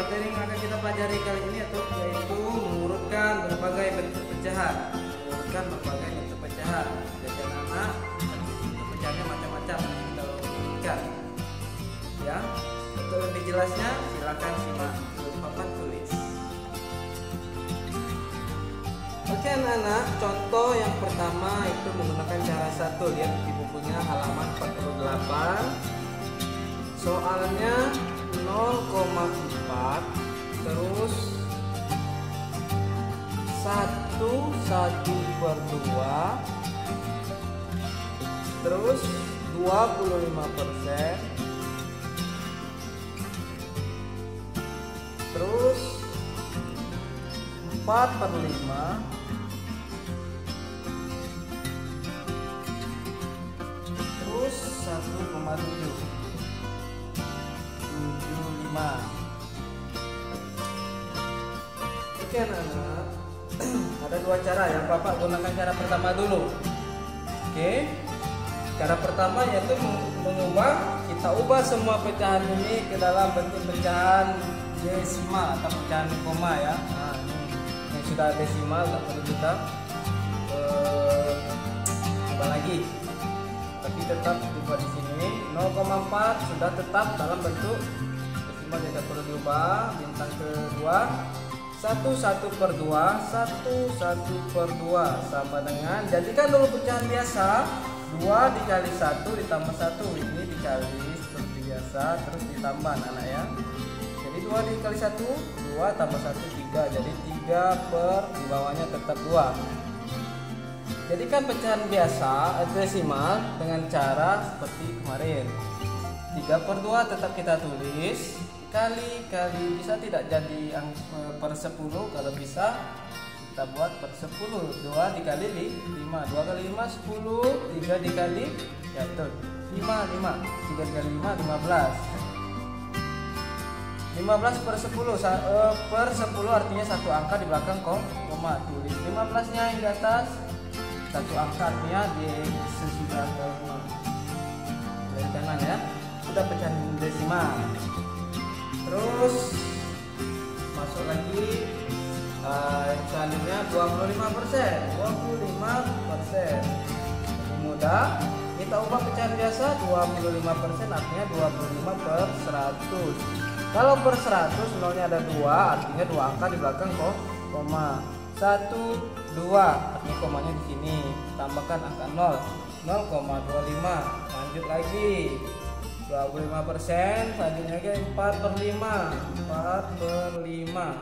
materi yang akan kita pelajari kali ini yaitu mengurutkan berbagai bentuk pecahan. Jadi anak-anak bentuk pecahannya macam-macam kita urutkan. Ya, untuk lebih jelasnya silakan simak papan tulis. Oke anak-anak, contoh yang pertama itu menggunakan cara satu. Lihat di bukunya halaman 48. Soalnya 0,4 terus 1/2 terus 25% terus 4/5 terus 1,75. Oke anak-anak, ada dua cara ya. Bapak gunakan cara pertama dulu. Oke, cara pertama yaitu kita ubah semua pecahan ini ke dalam bentuk pecahan desimal atau pecahan koma ya. Nah, ini yang sudah desimal nggak perlu kita ubah lagi, tapi tetap dibuat di sini 0,4 sudah tetap dalam bentuk desimal, tidak perlu diubah. Bintang kedua 1/2 sama dengan, jadikan dulu pecahan biasa 2 dikali 1 ditambah 1, ini dikali seperti biasa terus ditambah anak-anak ya. Jadi 2 dikali 1 2 tambah 1 3, jadi 3 per di bawahnya tetap 2. Jadikan pecahan biasa desimal dengan cara seperti kemarin. 3/2 tetap kita tulis, kali bisa tidak jadi per 10, kalau bisa kita buat per 10. 2 dikali 5, 2 kali 5 10, 3 dikali ya itu 5, 3 dikali 5 15. 15 per 10 per 10 artinya satu angka di belakang koma, tulis 15 nya yang di atas, satu angka artinya di sesudah dari kanan ya. Sudah pecahan desimal. Terus masuk lagi yang selanjutnya 25%. 25% lebih mudah. Kita ubah pecahan biasa 25% artinya 25 per 100. Kalau per 100 nolnya ada 2, artinya 2 angka di belakang koma. 1 2 artinya komanya di sini. Tambahkan angka 0, 0,25. Lanjut lagi 25%, selanjutnya lagi 4/5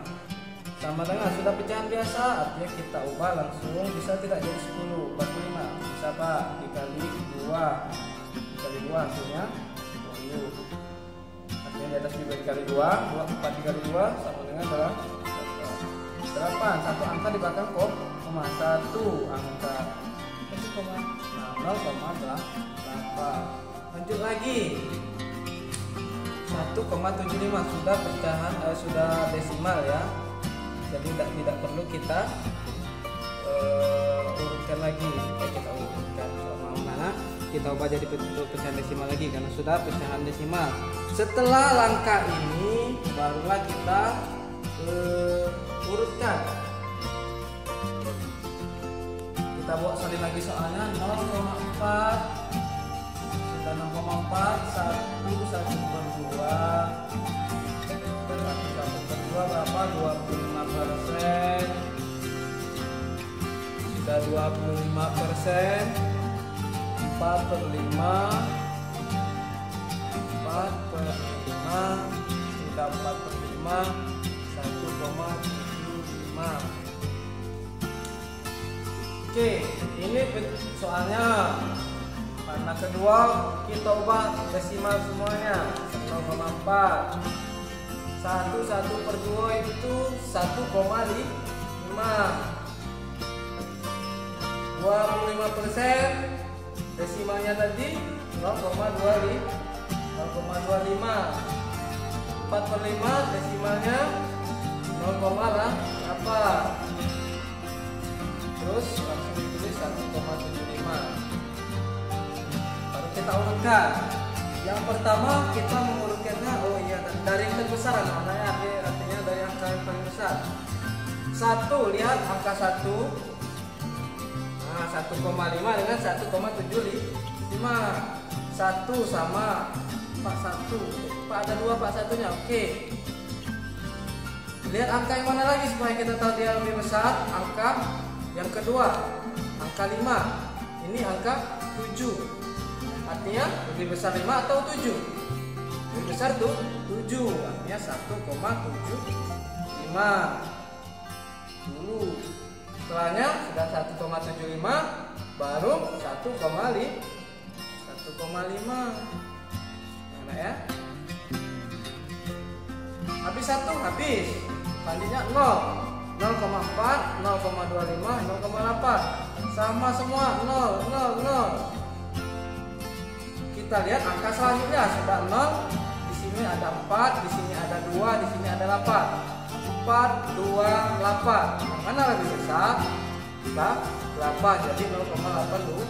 sama dengan sudah pecahan biasa, artinya kita ubah langsung, bisa tidak jadi 10 45, bisa Pak, dikali 2 hasilnya 10, artinya di atas juga dikali 2 4 dikali 2 sama dengan 8, satu angka di belakang koma, 1 angka 0,8. Lanjut lagi 1,75 sudah pecahan sudah desimal ya, jadi tidak perlu kita urutkan lagi. Kita urutkan sama mana kita ubah jadi bentuk pecahan desimal lagi karena sudah pecahan desimal. Setelah langkah ini barulah kita urutkan. Kita buat salin lagi soalnya 0,4 dan 0,4 1/2 berapa 25%, sudah 25%, 4/5 sudah 4/5 1,75. Oke, ini soalnya karena kedua kita ubah desimal semuanya 0,4. 1/2 itu 1,5. 25% desimalnya tadi 0,25. 4/5 desimalnya 0,8. Terus langsung ditulis 1,75. Baru kita urutkan. Yang pertama kita mengurutkannya, dari yang terbesar namanya 1, lihat angka 1. Nah, 1,5 dengan 1,75. 1 sama Pak 1. Pak ada 2 Pak satunya. Oke. Lihat angka yang mana lagi supaya kita tahu dia lebih besar. Angka yang kedua, angka 5. Ini angka 7. Artinya lebih besar 5 atau 7? Lebih besar tuh 7. Artinya 1,75 dulu. Setelahnya sudah 1,75, baru 1,5. Mana ya? Habis 1, habis. Selanjutnya 0. 0,4, 0,25, 0,8. Sama semua 0, 0, 0. Kita lihat angka selanjutnya sudah 0. Di sini ada 4, di sini ada 2, di sini ada 8. 4, 2, 8. Yang mana lebih besar? Kita 8, jadi 0,8 dulu.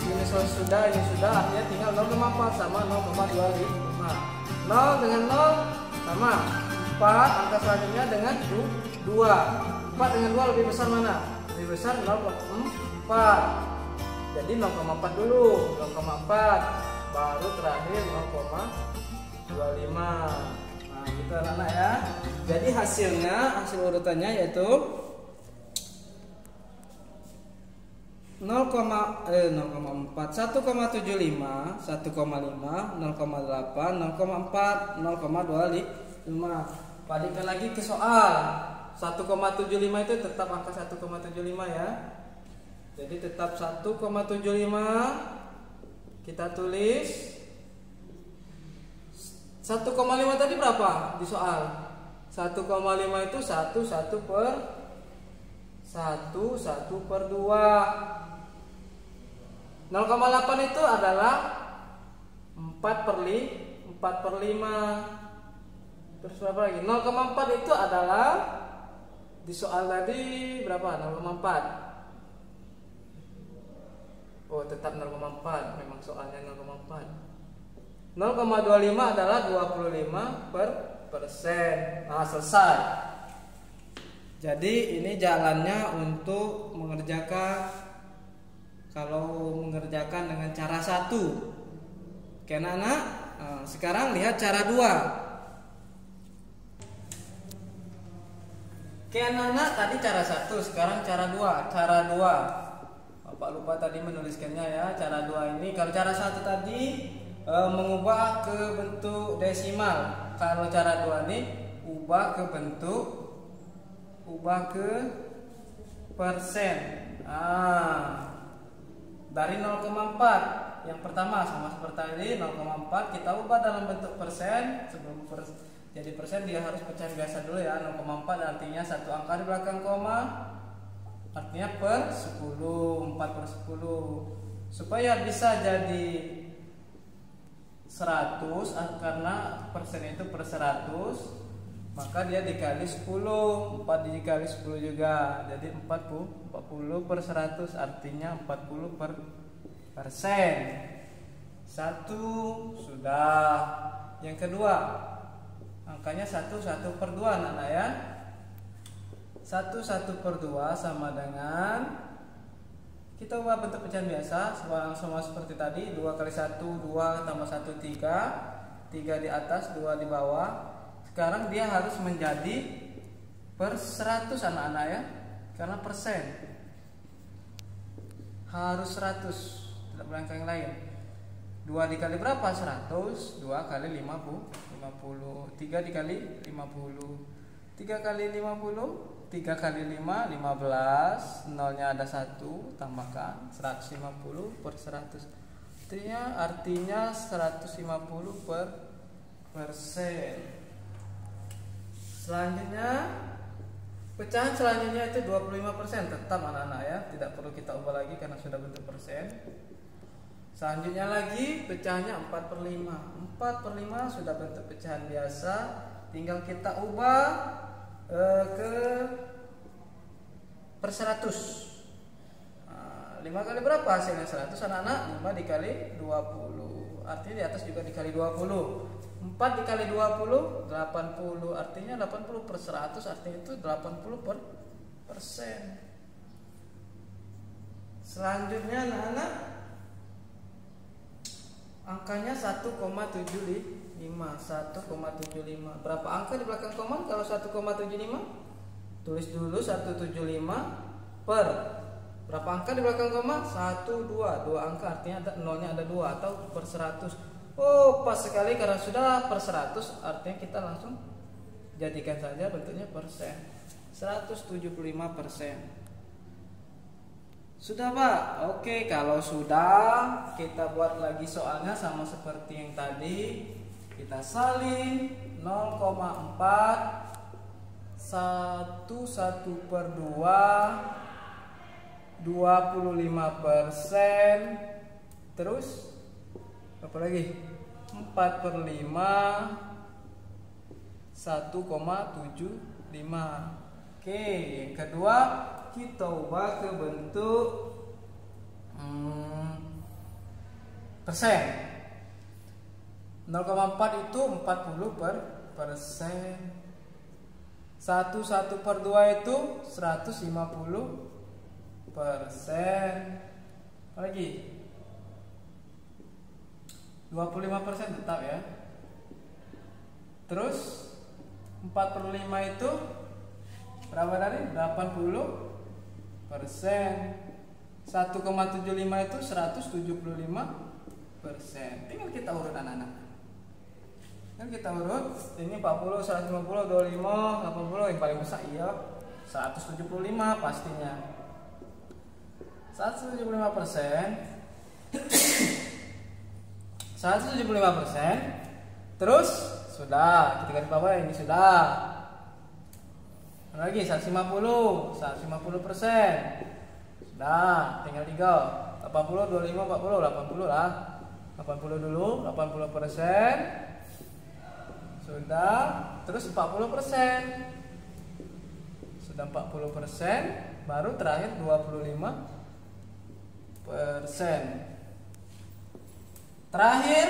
Ini sudah, artinya tinggal 0,4 sama 0,25. 0 dengan 0 sama 4, angka selanjutnya dengan 2. 4 dengan 2 lebih besar mana? Lebih besar 0,4. Jadi 0,4 dulu, 0,4. Baru terakhir 0,25. Nah, gitu anak-anak ya. Jadi hasil urutannya yaitu 0,4, 1,75, 1,5, 0,8, 0,4, 0,25. Balikan lagi ke soal. 1,75 itu tetap angka 1,75 ya. Jadi tetap 1,75. Kita tulis 1,5 tadi berapa di soal? 1,5 itu 1 per 2. 0,8 itu adalah 4 per 5. Terus berapa lagi? 0,4 itu adalah di soal tadi berapa? 0,4. Oh, tetap 0,4. Memang soalnya 0,4. 0,25 adalah 25%. Nah, selesai. Jadi ini jalannya untuk mengerjakan dengan cara 1. Oke anak-anak, sekarang lihat cara 2. Oke anak-anak, tadi cara 1, sekarang cara 2. Cara 2, Bapak lupa tadi menuliskannya ya. Cara 2 ini, kalau cara 1 tadi mengubah ke bentuk desimal. Kalau cara 2 ini ubah ke persen. Dari 0,4 yang pertama sama seperti tadi, 0,4 kita ubah dalam bentuk persen. Sebelum jadi persen dia harus pecahan biasa dulu ya. 0,4 artinya satu angka di belakang koma, artinya per 10, 4 per 10. Supaya bisa jadi 100 karena persen itu per 100, maka dia dikali 10. 4 dikali 10 juga, jadi 40 per 100, artinya 40 per persen. 1 sudah. Yang kedua, angkanya 1 per 2 anak-anak ya. 1 per 2 sama dengan, kita ubah bentuk pecahan biasa sama seperti tadi. 2 kali 1 2 tambah 1 3, 3 di atas 2 di bawah. Sekarang dia harus menjadi per 100 anak-anak ya, karena persen harus 100, tidak boleh angka yang lain. 2 dikali berapa? 100. 2 kali 50. 3 dikali 50. 3 kali 50, 3 kali 5, 15. Nolnya ada 1, tambahkan 150 per 100. Artinya 150 per persen. Selanjutnya, pecahan selanjutnya itu 25%. Tetap anak-anak ya, tidak perlu kita ubah lagi karena sudah bentuk persen. Selanjutnya lagi pecahannya 4 per 5. 4 per 5 sudah bentuk pecahan biasa, tinggal kita ubah ke per 100. 5 kali berapa hasilnya? 100 anak-anak. 5 dikali 20, artinya di atas juga dikali 20. 4 dikali 20 80, artinya 80 per 100, artinya itu 80 persen. Selanjutnya anak-anak, angkanya 1,75. Berapa angka di belakang koma kalau 1,75? Tulis dulu 175 per berapa angka di belakang koma? 1, 2 angka, artinya ada nolnya ada 2, atau per 100. Oh, pas sekali karena sudah per 100, artinya kita langsung jadikan saja bentuknya persen. 175%. Sudah, Pak? Oke, kalau sudah, kita buat lagi soalnya sama seperti yang tadi. Kita salin 0,4 1 per 2 25%, terus apa lagi? 4 per 5 1,75. Oke, yang kedua kita ubah ke bentuk persen. 0,4 itu 40%. 1 per 2 itu 150%. Apa lagi? 25% tetap ya. Terus 4 per 5 itu berapa tadi? 80%. 1,75 itu 175%. Tinggal kita urut anak-anak. Kita urut. Ini 40, 150, 25, 80 yang paling besar iya. 175 pastinya. 175%. 175%. Terus sudah, kita garis bawah ini sudah. Lagi 150, 150%. Sudah, tinggal 3. 80, 25, 40, 80 lah. 80 dulu, 80%. Sudah, terus 40%. Sudah 40%, baru terakhir 25%. Terakhir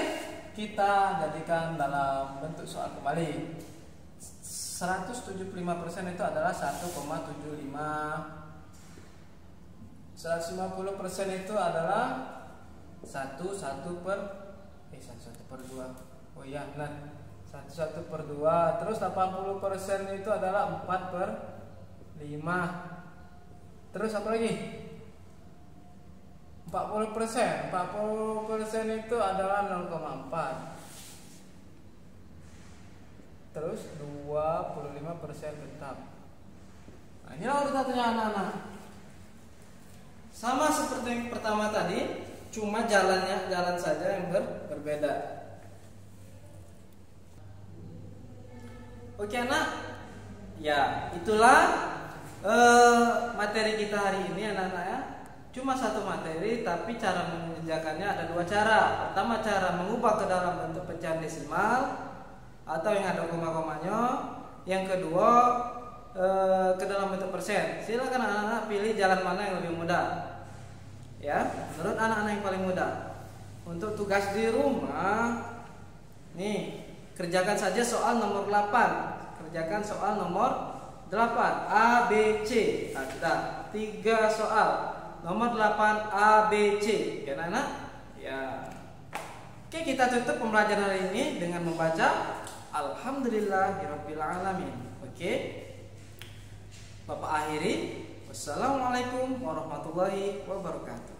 kita jadikan dalam bentuk soal kembali. 175% itu adalah 1,75. 150% itu adalah 1 per 2. Oh iya benar. 1 per 2. Terus 80% itu adalah 4 per 5. Terus apa lagi? 40%. 40% itu adalah 0,4. Terus 25% tetap. Nah, ini urutannya anak-anak. Sama seperti yang pertama tadi, cuma jalan saja yang berbeda. Oke anak, ya itulah materi kita hari ini anak-anak ya. Cuma satu materi, tapi cara mengerjakannya ada 2 cara. Pertama, cara mengubah ke dalam bentuk pecahan desimal atau yang ada koma-komanya. Yang kedua, ke dalam bentuk persen. Silakan anak-anak pilih jalan mana yang lebih mudah. Ya, menurut anak-anak yang paling mudah. Untuk tugas di rumah, nih kerjakan saja soal nomor 8. Kerjakan soal nomor 8 A, B, C. Nah, kita 3 soal. Nomor 8 A, B, C. Ya anak-anak? Ya. Oke, kita tutup pembelajaran hari ini dengan membaca Alhamdulillahirabbil alamin. Oke. Bapak akhiri. Wassalamualaikum warahmatullahi wabarakatuh.